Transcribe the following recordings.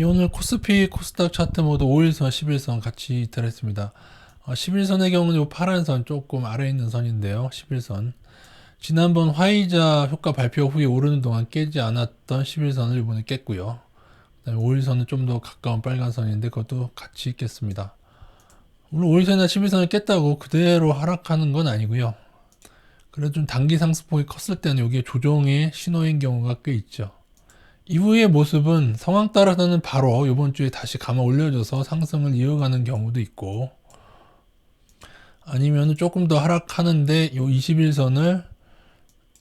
오늘 코스피 코스닥 차트 모두 5일선, 11선 같이 이탈했습니다. 11선의 경우는 이 파란 선 조금 아래에 있는 선인데요. 11선. 지난번 화이자 효과 발표 후에 오르는 동안 깨지 않았던 11선을 이번에 깼고요. 그다음에 5일선은 좀 더 가까운 빨간 선인데 그것도 같이 있겠습니다. 오늘 5일선이나 11선을 깼다고 그대로 하락하는 건 아니고요. 그래도 좀 단기 상승폭이 컸을 때는 여기에 조정의 신호인 경우가 꽤 있죠. 이후의 모습은 상황 따라서는 바로 이번 주에 다시 감아 올려줘서 상승을 이어가는 경우도 있고, 아니면 조금 더 하락하는데 요 21선을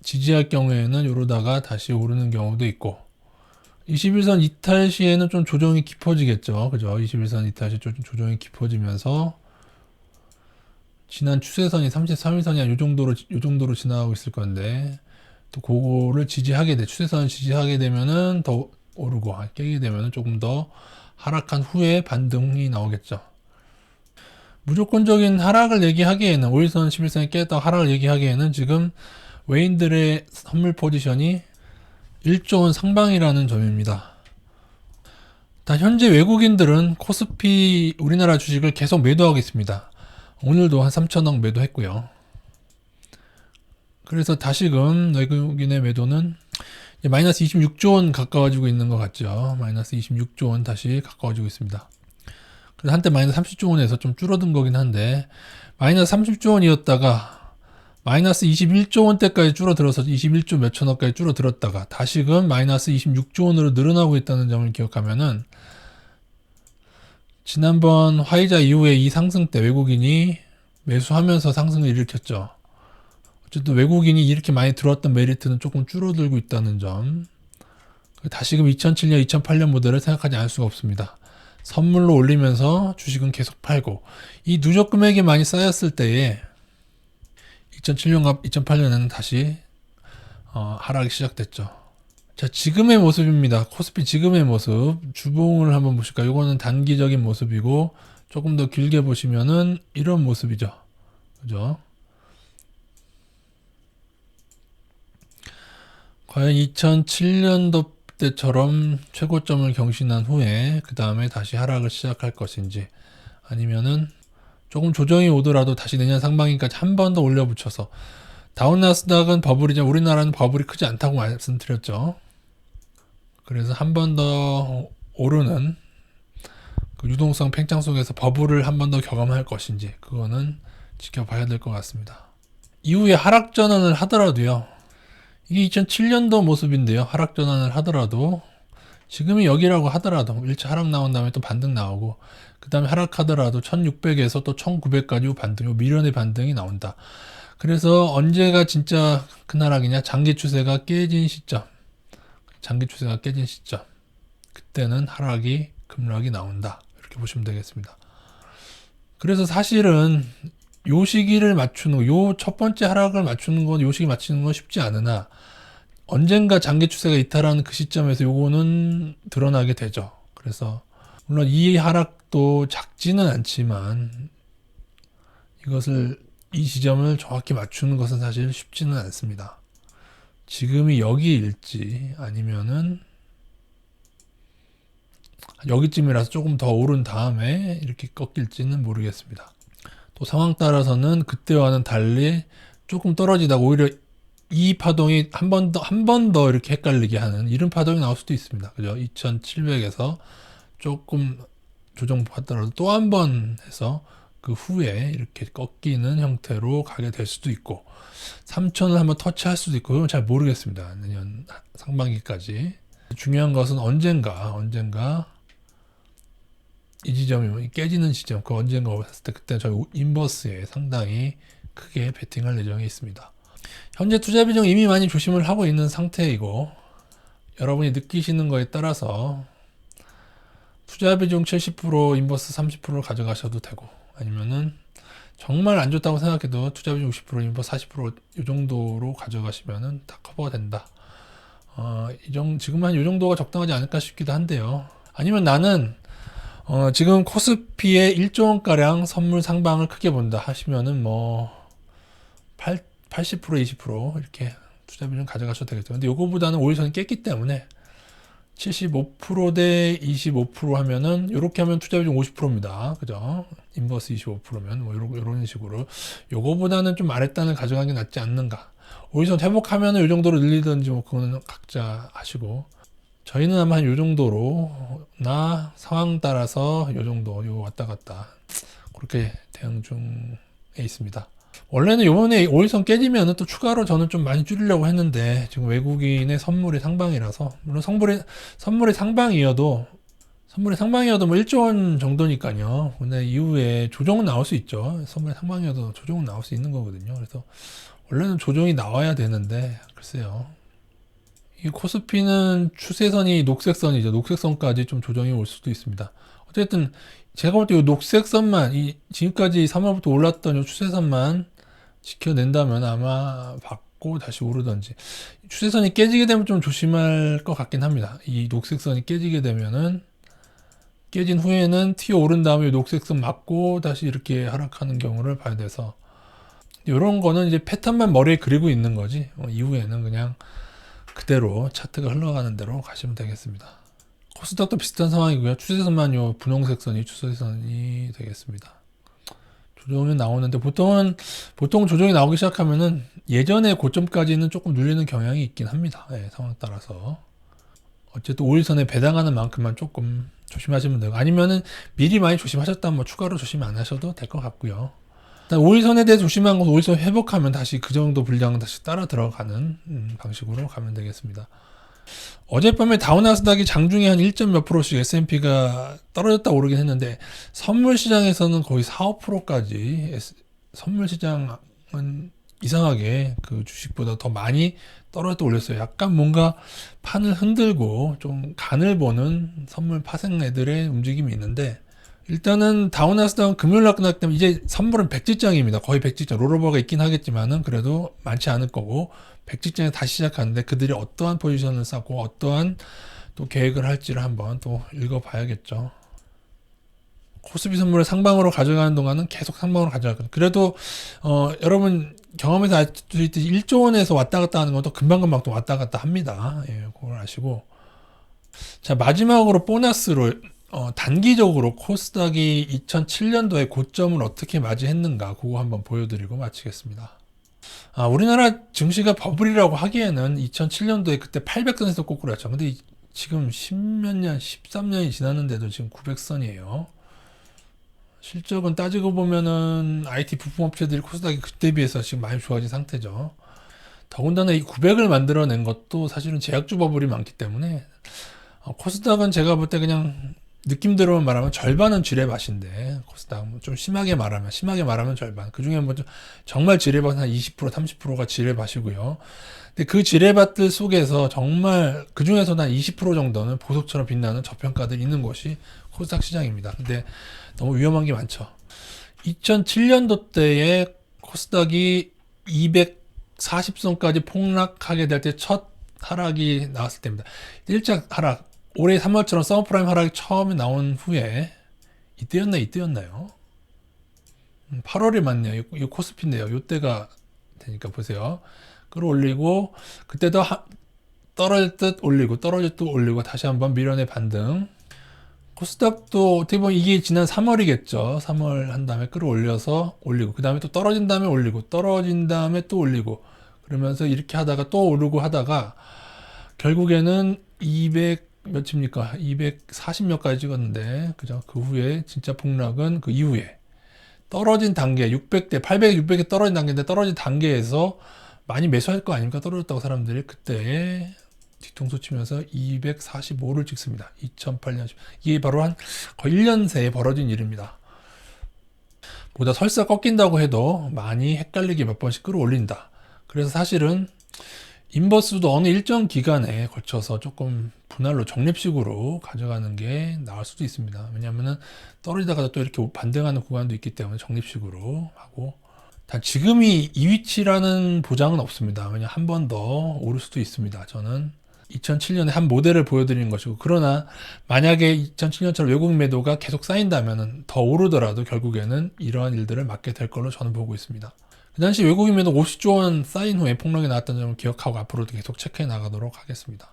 지지할 경우에는 이러다가 다시 오르는 경우도 있고, 21선 이탈 시에는 좀 조정이 깊어지겠죠. 그죠? 21선 이탈 시 조정이 깊어지면서 지난 추세선이 33일선이 요 정도로 지나가고 있을 건데, 또 그거를 추세선을 지지하게 되면은 더 오르고, 깨게 되면은 조금 더 하락한 후에 반등이 나오겠죠. 무조건적인 하락을 얘기하기에는, 5일선, 11선이 깼다 하락을 얘기하기에는 지금 외인들의 선물 포지션이 1조 원 상방이라는 점입니다. 현재 외국인들은 코스피 우리나라 주식을 계속 매도하고 있습니다. 오늘도 한 3천억 매도했고요. 그래서 다시금 외국인의 매도는 마이너스 26조 원 가까워지고 있는 것 같죠. 마이너스 26조 원 다시 가까워지고 있습니다. 그래서 한때 마이너스 30조 원에서 좀 줄어든 거긴 한데, 마이너스 30조 원이었다가 마이너스 21조 원대까지 줄어들어서 21조 몇천억까지 줄어들었다가 다시금 마이너스 26조 원으로 늘어나고 있다는 점을 기억하면은, 지난번 화이자 이후에 이 상승 때 외국인이 매수하면서 상승을 일으켰죠. 어쨌든 외국인이 이렇게 많이 들어왔던 메리트는 조금 줄어들고 있다는 점. 다시금 2007년, 2008년 모델을 생각하지 않을 수가 없습니다. 선물로 올리면서 주식은 계속 팔고, 이 누적 금액이 많이 쌓였을 때에 2007년과 2008년에는 다시 하락이 시작됐죠. 자, 지금의 모습입니다. 코스피 지금의 모습. 주봉을 한번 보실까요? 이거는 단기적인 모습이고, 조금 더 길게 보시면은 이런 모습이죠. 그죠? 과연 2007년도 때처럼 최고점을 경신한 후에 그 다음에 다시 하락을 시작할 것인지, 아니면은 조금 조정이 오더라도 다시 내년 상반기까지 한 번 더 올려붙여서, 다운나스닥은 버블이죠. 우리나라는 버블이 크지 않다고 말씀드렸죠. 그래서 한 번 더 오르는 그 유동성 팽창 속에서 버블을 한 번 더 경험할 것인지, 그거는 지켜봐야 될 것 같습니다. 이후에 하락 전환을 하더라도요, 이게 2007년도 모습인데요. 하락 전환을 하더라도, 지금이 여기라고 하더라도 1차 하락 나온 다음에 또 반등 나오고, 그 다음에 하락하더라도 1600에서 또 1900까지 반등, 미련의 반등이 나온다. 그래서 언제가 진짜 큰 하락이냐? 장기 추세가 깨진 시점. 그때는 하락이, 급락이 나온다. 이렇게 보시면 되겠습니다. 그래서 사실은 요 시기를 맞추는, 요 첫 번째 하락을 맞추는 건, 요 시기 맞추는 건 쉽지 않으나, 언젠가 장기 추세가 이탈하는 그 시점에서 요거는 드러나게 되죠. 그래서 물론 이 하락도 작지는 않지만, 이 지점을 정확히 맞추는 것은 사실 쉽지는 않습니다. 지금이 여기일지 아니면은 여기쯤이라서 조금 더 오른 다음에 이렇게 꺾일지는 모르겠습니다. 또 상황 따라서는 그때와는 달리 조금 떨어지다가 오히려 이 파동이 한 번 더 이렇게 헷갈리게 하는 이런 파동이 나올 수도 있습니다. 그죠? 2700에서 조금 조정받더라도 또 한 번 해서 그 후에 이렇게 꺾이는 형태로 가게 될 수도 있고, 3000을 한번 터치할 수도 있고, 그건 잘 모르겠습니다. 내년 상반기까지. 중요한 것은 언젠가 이 지점이 깨지는 시점, 그 언젠가 했을 때 그때 저희 인버스에 상당히 크게 베팅할 예정에 있습니다. 현재 투자 비중 이미 많이 조심을 하고 있는 상태이고, 여러분이 느끼시는 거에 따라서 투자 비중 70%, 인버스 30%를 가져가셔도 되고, 아니면은 정말 안 좋다고 생각해도 투자 비중 60%, 인버스 40%이 정도로 가져가시면은 다 커버가 된다. 지금 한 이 정도가 적당하지 않을까 싶기도 한데요. 아니면 나는 지금 코스피에 1조 원가량 선물 상방을 크게 본다 하시면은 80%, 20% 이렇게 투자 비중 가져가셔도 되겠죠. 근데 요거보다는 5일선이 깼기 때문에 75%대 25% 하면은, 요렇게 하면 투자 비중 50%입니다. 그죠? 인버스 25%면, 뭐, 요런 식으로. 요거보다는 좀 아랫단을 가져가는 게 낫지 않는가. 오리선 회복하면은 요 정도로 늘리든지, 뭐, 그거는 각자 하시고. 저희는 아마 한 요 정도로, 나 상황 따라서 요 정도, 요 왔다 갔다. 그렇게 대응 중에 있습니다. 원래는 요번에 5일선 깨지면은 또 추가로 저는 좀 많이 줄이려고 했는데, 지금 외국인의 선물이 상방이라서, 물론 선물이 상방이어도 뭐 1조 원 정도니까요. 근데 이후에 조정은 나올 수 있죠. 선물이 상방이어도 조정은 나올 수 있는 거거든요. 그래서 원래는 조정이 나와야 되는데, 글쎄요. 이 코스피는 추세선이 녹색선이죠. 녹색선까지 좀 조정이 올 수도 있습니다. 어쨌든 제가 볼 때 이 녹색선만, 이 지금까지 3월부터 올랐던 이 추세선만 지켜낸다면 아마 받고 다시 오르던지. 추세선이 깨지게 되면 좀 조심할 것 같긴 합니다. 이 녹색선이 깨지게 되면은, 깨진 후에는 튀어 오른 다음에 녹색선 맞고 다시 이렇게 하락하는 경우를 봐야 돼서, 이런 거는 이제 패턴만 머리에 그리고 있는 거지, 이후에는 그냥 그대로 차트가 흘러가는 대로 가시면 되겠습니다. 코스닥도 비슷한 상황이고요. 추세선만 요 분홍색 선이 추세선이 되겠습니다. 조정이 나오는데 보통 조정이 나오기 시작하면은 예전의 고점까지는 조금 눌리는 경향이 있긴 합니다. 네, 상황 따라서. 어쨌든 5일선에 배당하는 만큼만 조금 조심하시면 되고, 아니면은 미리 많이 조심하셨다면 뭐 추가로 조심 안 하셔도 될 것 같고요. 일단 5일선에 대해 조심한 건 5일선 회복하면 다시 그 정도 분량은 다시 따라 들어가는 방식으로 가면 되겠습니다. 어젯밤에 다우나스닥이 장중에 한 1점 몇 프로씩 S&P가 떨어졌다 오르긴 했는데, 선물 시장에서는 거의 4, 5%까지 선물 시장은 이상하게 그 주식보다 더 많이 떨어졌다 올렸어요. 약간 뭔가 판을 흔들고 좀 간을 보는 선물 파생 애들의 움직임이 있는데, 일단은 다우나스닥은 금요일날 끝났기 때문에 이제 선물은 백지장입니다. 거의 백지장. 롤오버가 있긴 하겠지만은 그래도 많지 않을 거고, 백지장에 다시 시작하는데 그들이 어떠한 포지션을 쌓고 어떠한 또 계획을 할지를 한번 또 읽어봐야겠죠. 코스피 선물을 상방으로 가져가는 동안은 계속 상방으로 가져갈 거예요. 그래도 여러분 경험에서 알 수 있듯이 1조 원에서 왔다 갔다 하는 것도 금방금방 또 왔다 갔다 합니다. 예, 그걸 아시고. 자, 마지막으로 보너스로 단기적으로 코스닥이 2007년도에 고점을 어떻게 맞이했는가 그거 한번 보여드리고 마치겠습니다. 우리나라 증시가 버블이라고 하기에는 2007년도에 그때 800선에서 꼬꾸라졌죠. 근데 지금 10몇 년, 13년이 지났는데도 지금 900선이에요. 실적은 따지고 보면은 IT 부품업체들이 코스닥이 그때 비해서 지금 많이 좋아진 상태죠. 더군다나 이 900을 만들어낸 것도 사실은 제약주 버블이 많기 때문에 코스닥은 제가 볼 때 그냥 느낌대로만 말하면 절반은 지뢰밭인데, 코스닥 좀 심하게 말하면 절반. 그 중에 뭐 정말 지뢰밭은 한 20%, 30%가 지뢰밭이고요. 근데 그 지뢰밭들 속에서 정말 그 중에서는 한 20% 정도는 보석처럼 빛나는 저평가들이 있는 곳이 코스닥 시장입니다. 근데 너무 위험한 게 많죠. 2007년도 때에 코스닥이 240선까지 폭락하게 될 때 첫 하락이 나왔을 때입니다. 일작 하락. 올해 3월처럼 서브프라임 하락이 처음에 나온 후에 이때였나요? 8월이 맞네요. 이 코스피인데요. 이때가 되니까 보세요. 끌어올리고 그때도 떨어질 듯 올리고 떨어질 듯 올리고 다시 한번 밀어내 반등. 코스닥도 어떻게 보면 이게 지난 3월이겠죠. 3월 한 다음에 끌어올려서 올리고 그 다음에 또 떨어진 다음에 올리고 떨어진 다음에 또 올리고 그러면서 이렇게 하다가 또 오르고 하다가 결국에는 200 몇입니까? 240몇까지 찍었는데, 그죠? 그 후에 진짜 폭락은 그 이후에 떨어진 단계, 600대, 800, 600에 떨어진 단계인데 떨어진 단계에서 많이 매수할 거 아닙니까? 떨어졌다고 사람들이 그때 뒤통수 치면서 245를 찍습니다. 2008년. 이게 바로 한 거의 1년 새에 벌어진 일입니다. 보다 설사 꺾인다고 해도 많이 헷갈리게 몇 번씩 끌어올린다. 그래서 사실은 인버스도 어느 일정 기간에 걸쳐서 조금 분할로 적립식으로 가져가는 게 나을 수도 있습니다. 왜냐하면 떨어지다가 또 이렇게 반등하는 구간도 있기 때문에 적립식으로 하고, 단 지금이 이 위치라는 보장은 없습니다. 왜냐 한 번 더 오를 수도 있습니다. 저는 2007년에 한 모델을 보여드리는 것이고, 그러나 만약에 2007년처럼 외국인 매도가 계속 쌓인다면 더 오르더라도 결국에는 이러한 일들을 맞게 될 걸로 저는 보고 있습니다. 그 당시 외국인 매도 50조 원 쌓인 후에 폭락이 나왔다는 점을 기억하고 앞으로도 계속 체크해 나가도록 하겠습니다.